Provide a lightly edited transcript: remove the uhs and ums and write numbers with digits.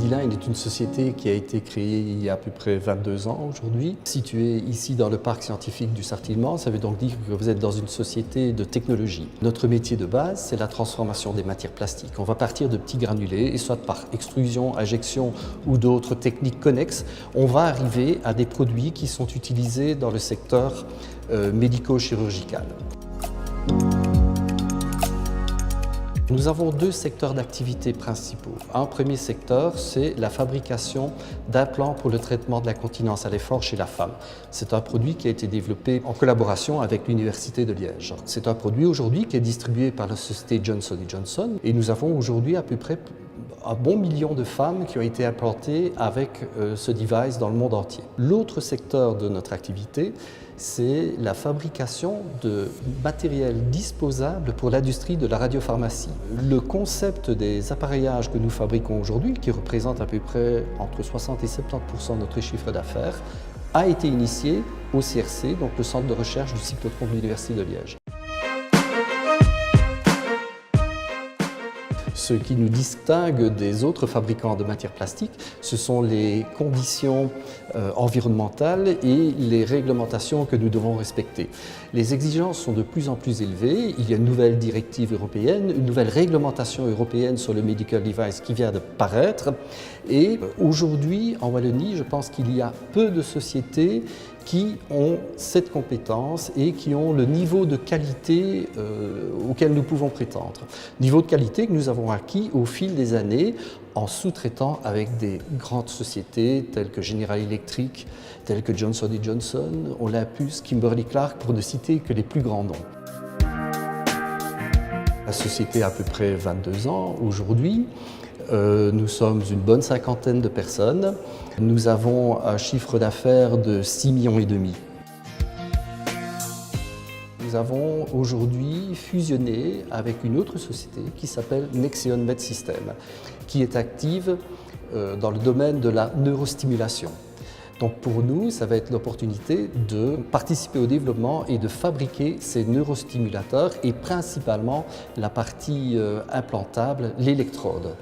Mediline est une société qui a été créée il y a à peu près 22 ans aujourd'hui, située ici dans le parc scientifique du Sartillement. Ça veut donc dire que vous êtes dans une société de technologie. Notre métier de base, c'est la transformation des matières plastiques. On va partir de petits granulés et soit par extrusion, injection ou d'autres techniques connexes, on va arriver à des produits qui sont utilisés dans le secteur médico-chirurgical. Nous avons deux secteurs d'activité principaux. Un premier secteur, c'est la fabrication d'implants pour le traitement de l'incontinence à l'effort chez la femme. C'est un produit qui a été développé en collaboration avec l'Université de Liège. C'est un produit aujourd'hui qui est distribué par la société Johnson & Johnson et nous avons aujourd'hui à peu près un bon million de femmes qui ont été implantées avec ce device dans le monde entier. L'autre secteur de notre activité, c'est la fabrication de matériel disposable pour l'industrie de la radiopharmacie. Le concept des appareillages que nous fabriquons aujourd'hui, qui représente à peu près entre 60 et 70% de notre chiffre d'affaires, a été initié au CRC, donc le centre de recherche du cyclotron de l'Université de Liège. Ce qui nous distingue des autres fabricants de matières plastiques, ce sont les conditions environnementales et les réglementations que nous devons respecter. Les exigences sont de plus en plus élevées. Il y a une nouvelle directive européenne, une nouvelle réglementation européenne sur le medical device qui vient de paraître. Et aujourd'hui, en Wallonie, je pense qu'il y a peu de sociétés qui ont cette compétence et qui ont le niveau de qualité auquel nous pouvons prétendre. Niveau de qualité que nous avons acquis au fil des années en sous-traitant avec des grandes sociétés telles que General Electric, telles que Johnson & Johnson, Olympus, Kimberly-Clark, pour ne citer que les plus grands noms. La société a à peu près 22 ans aujourd'hui. Nous sommes une bonne cinquantaine de personnes. Nous avons un chiffre d'affaires de 6,5 millions. Nous avons aujourd'hui fusionné avec une autre société qui s'appelle Nexeon MedSystem, qui est active dans le domaine de la neurostimulation. Donc pour nous, ça va être l'opportunité de participer au développement et de fabriquer ces neurostimulateurs et principalement la partie implantable, l'électrode.